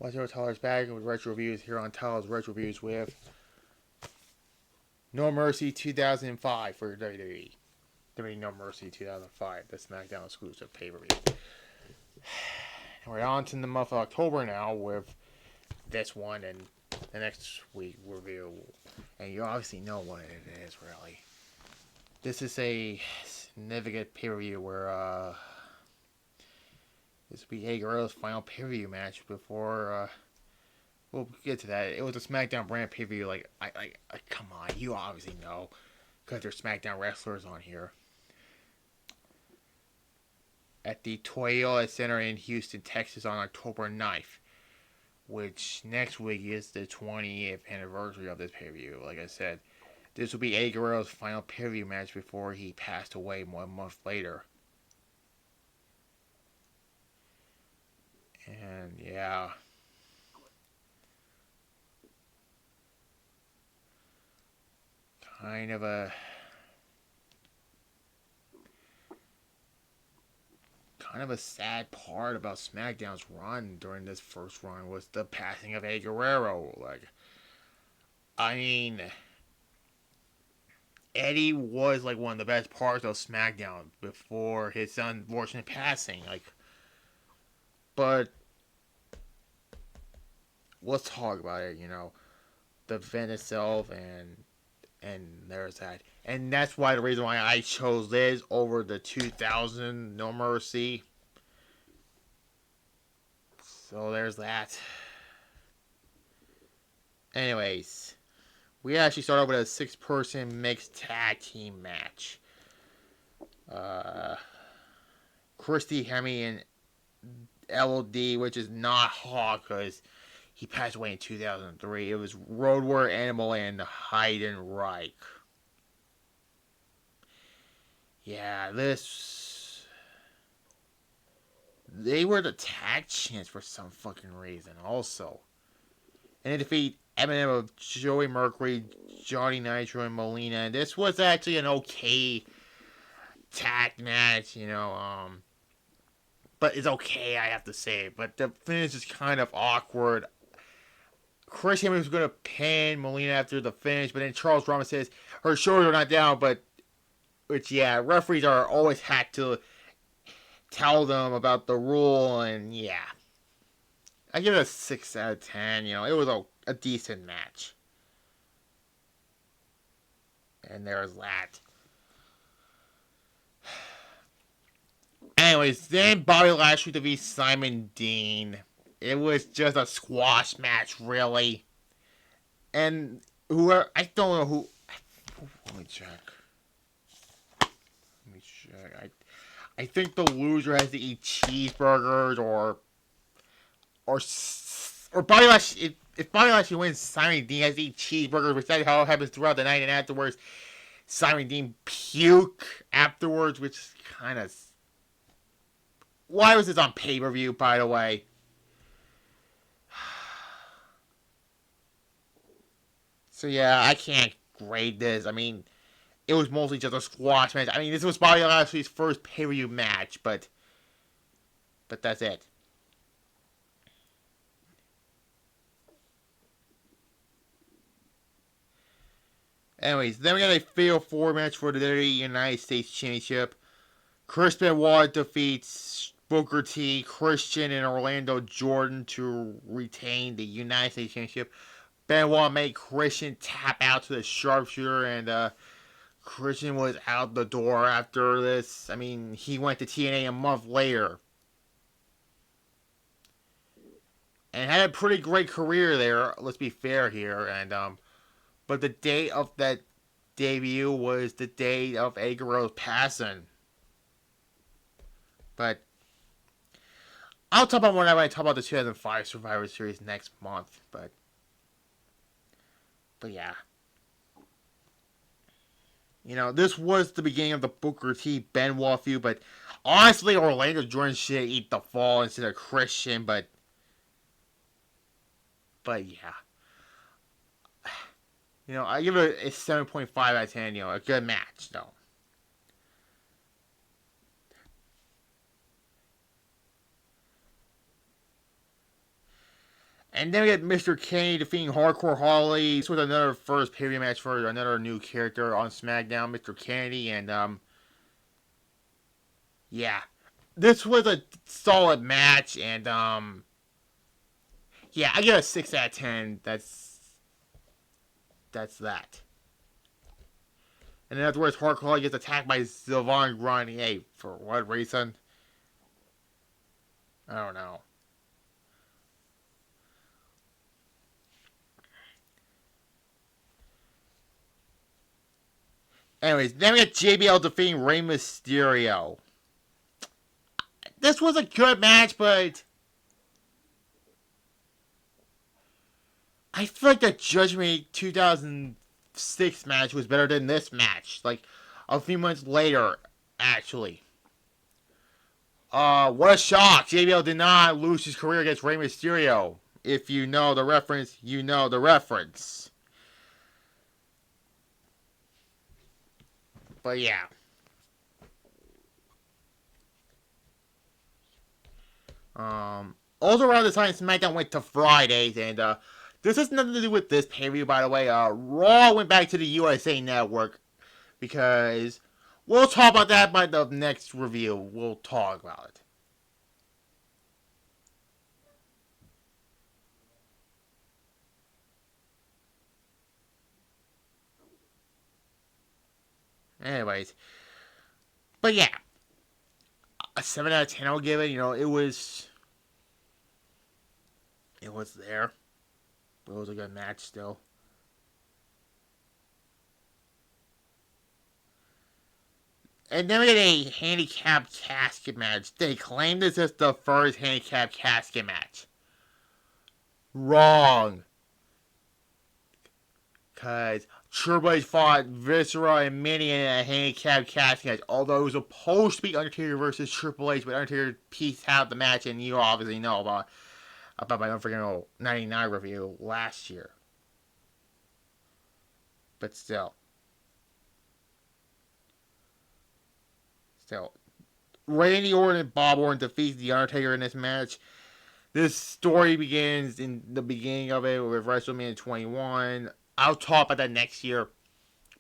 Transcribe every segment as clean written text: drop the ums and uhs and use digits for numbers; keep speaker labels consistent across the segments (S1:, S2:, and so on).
S1: What's your Tyler's back with retro reviews here on Tyler's Retro Reviews with No Mercy 2005 for WWE. WWE No Mercy 2005, the SmackDown exclusive pay-per-view. We're on to the month of October now with this one and the next week review. And you obviously know what it is, really. This is a significant pay-per-view where this will be Guerrero's final pay-per-view match before we'll get to that. It was a SmackDown brand pay-per-view. Like, I come on, you obviously know because there's SmackDown wrestlers on here. At the Toyota Center in Houston, Texas on October 9th, which next week is the 20th anniversary of this pay-per-view. Like I said, this will be Eddie Guerrero's final pay-per-view match before he passed away 1 month later. And yeah, kind of a sad part about SmackDown's run during this first run was the passing of Eddie Guerrero. Like, I mean, Eddie was like one of the best parts of SmackDown before his unfortunate passing. Like, but let's talk about it. The event itself, and there's that, and that's why the reason why I chose this over the 2000 No Mercy. So there's that. Anyways, we actually start off with a 6-person mixed tag team match. Christy Hemme and LOD, which is not Hawk because he passed away in 2003. It was Road Warrior Animal and Heidenreich. Yeah, they were the tag champs for some fucking reason also. And they defeat Eminem of Joey Mercury, Johnny Nitro, and Molina. And this was actually an okay tag match, but it's okay, I have to say. But the finish is kind of awkward. Chris Hemmings was going to pin Molina after the finish, but then Charles Roman says her shoulders are not down, which, yeah, referees are always had to tell them about the rule, and yeah. I give it a 6 out of 10, it was a decent match. And there's that. Anyways, then Bobby Lashley defeats Simon Dean. It was just a squash match, really. And I don't know who. Let me check. I think the loser has to eat cheeseburgers or Bobby Lashley. If Bobby Lashley wins, Simon Dean has to eat cheeseburgers, which that's how it happens throughout the night. And afterwards, Simon Dean puke afterwards, which is kind of. Why was this on pay-per-view, by the way? So yeah, I can't grade this. I mean, it was mostly just a squash match. I mean, this was Bobby Lashley's first pay-per-view match, but that's it. Anyways, then we got a Fatal 4 match for the WWE United States Championship. Chris Benoit defeats Booker T, Christian, and Orlando Jordan to retain the United States Championship. Benoit made Christian tap out to the sharpshooter, and Christian was out the door after this. I mean, he went to TNA a month later. And had a pretty great career there, let's be fair here. But the date of that debut was the date of Eddie Guerrero's passing. But I'll talk about when I talk about the 2005 Survivor Series next month. But yeah. This was the beginning of the Booker T Benoit feud, but honestly, Orlando Jordan should eat the fall instead of Christian, but yeah. I give it a 7.5 out of 10, a good match, though. And then we get Mr. Kennedy defeating Hardcore Holly. This was another first pay-per-view match for another new character on SmackDown, Mr. Kennedy, and yeah, this was a solid match, and yeah, I give it a 6 out of 10. That's that. And then afterwards, Hardcore Holly gets attacked by Sylvain Grenier. For what reason? I don't know. Anyways, then we get JBL defeating Rey Mysterio. This was a good match, but I feel like the Judgment 2006 match was better than this match. Like, a few months later, actually. What a shock. JBL did not lose his career against Rey Mysterio. If you know the reference, you know the reference. But yeah. Also around the time SmackDown went to Fridays, and this has nothing to do with this pay-per-view, by the way. Raw went back to the USA Network because we'll talk about that by the next review. We'll talk about it. Anyways, but yeah, a 7 out of 10 I'll give it. You know, it was there. It was a good match still. And then we get a handicap casket match. They claim this is the first handicap casket match. Wrong. Because Triple H fought Viscera and Mini in a handicap casket match. Although it was supposed to be Undertaker versus Triple H, but Undertaker pieced out the match, and you obviously know about my unforgettable 99 review last year. But still. Randy Orton and Bob Orton defeats The Undertaker in this match. This story begins in the beginning of it with WrestleMania 21. I'll talk about that next year,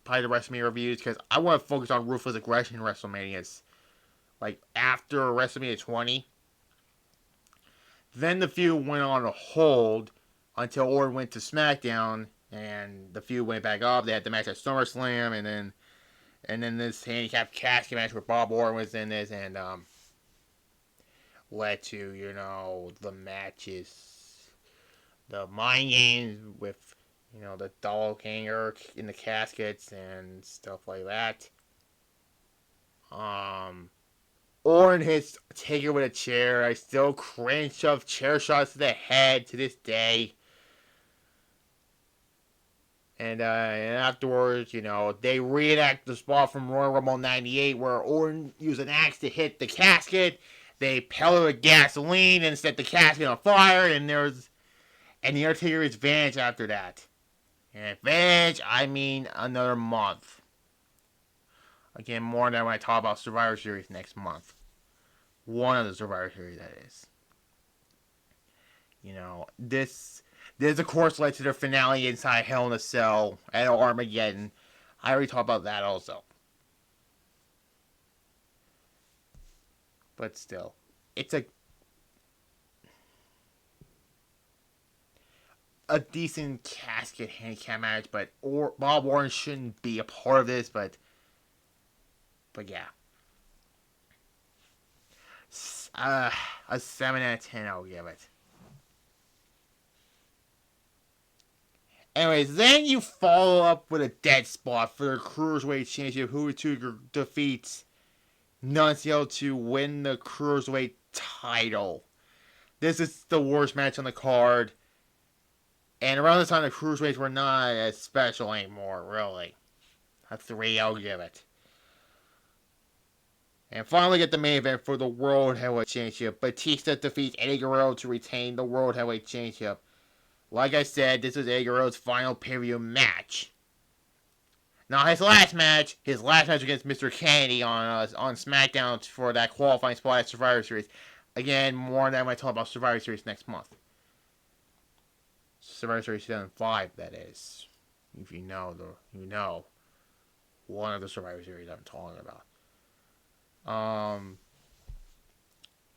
S1: probably the WrestleMania reviews, because I want to focus on Ruthless Aggression in WrestleManias. Like, after WrestleMania 20. Then the feud went on a hold until Orton went to SmackDown, and the feud went back up. They had the match at SummerSlam, and then this handicap casket match where Bob Orton was in this, and led to, you know, the matches, the mind games with, you know, the doppelganger in the caskets and stuff like that. Orton hits Taker with a chair. I still cringe of chair shots to the head to this day. And afterwards, you know, they reenact the spot from Royal Rumble 98 where Orton used an axe to hit the casket. They pellet with gasoline and set the casket on fire, and the Undertaker is vanished after that. And vanished, I mean another month. Again, more on that when I talk about Survivor Series next month. One of the Survivor Series, that is. You know, this of course led to their finale inside Hell in a Cell at Armageddon. I already talked about that also. But still, it's a decent casket handicap match, but Bob Orton shouldn't be a part of this, but yeah. A 7 out of 10 I'll give it. Anyways, then you follow up with a dead spot for the Cruiserweight Championship. Who defeats Nunzio to win the Cruiserweight title. This is the worst match on the card. And around this time, the Cruiserweights were not as special anymore, really. A 3 I'll give it. And finally get the main event for the World Heavyweight Championship. Batista defeats Eddie Guerrero to retain the World Heavyweight Championship. Like I said, this is Eddie Guerrero's final pay-per-view match. Now, his last match against Mr. Kennedy on SmackDown for that qualifying spot at Survivor Series. Again, more on that when I talk about Survivor Series next month. Survivor Series 2005, that is. If you know, you know. One of the Survivor Series I'm talking about.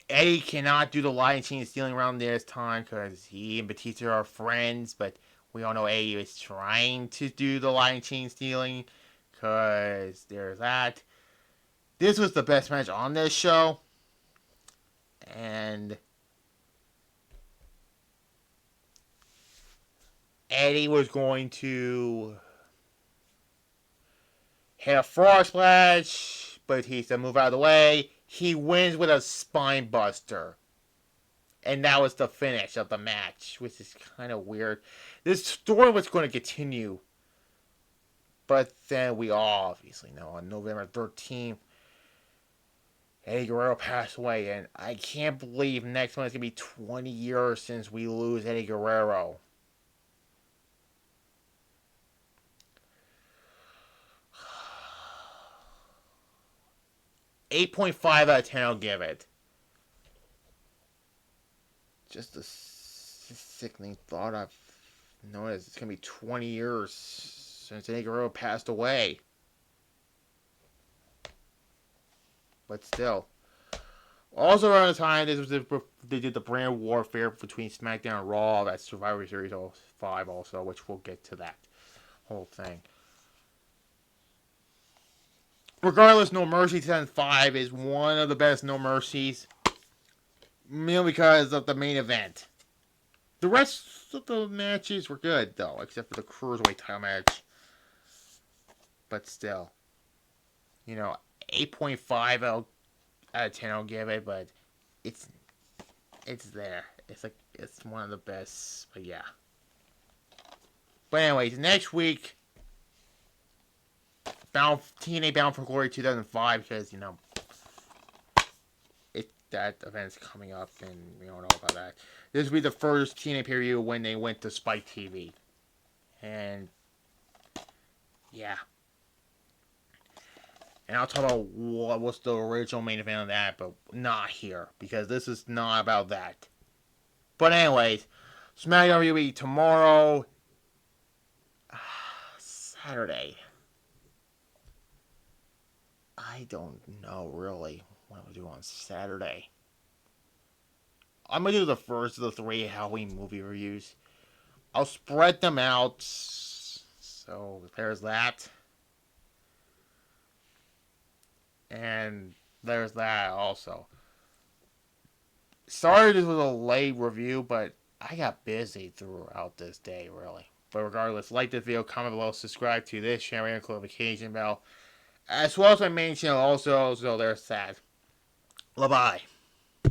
S1: Eddie cannot do the lion chain stealing around this time because he and Batista are friends, but we all know Eddie is trying to do the lion chain stealing because there's that. This was the best match on this show, and Eddie was going to hit a frog splash, but Batista moved out of the way. He wins with a spine buster. And that was the finish of the match, which is kind of weird. This story was going to continue, but then we all obviously know on November 13th, Eddie Guerrero passed away, and I can't believe next month it's going to be 20 years since we lose Eddie Guerrero. 8.5 out of 10 I'll give it. Just a sickening thought I've noticed. It's going to be 20 years since Eddie Guerrero passed away. But still. Also around the time they did the brand warfare between SmackDown and Raw. That's Survivor Series 5 also, which we'll get to that whole thing. Regardless, No Mercy 10-5 is one of the best No Mercies. Mainly because of the main event. The rest of the matches were good, though, except for the Cruiserweight title match. But still. 8.5 out of 10 I'll give it, but it's there. It's one of the best, but yeah. But anyways, next week, TNA Bound for Glory 2005, because, that event's coming up, and we don't know about that. This will be the first TNA pay-per-view when they went to Spike TV. And, yeah. And I'll talk about what was the original main event of that, but not here, because this is not about that. But anyways, SmackDown WWE tomorrow, Saturday. I don't know, really, what I'm going to do on Saturday. I'm going to do the first of the 3 Halloween movie reviews. I'll spread them out. So, there's that. And there's that also. Sorry this was a late review, but I got busy throughout this day, really. But regardless, like this video, comment below, subscribe to this channel, and click the notification bell. As well as my main channel also, so there's that. Bye-bye.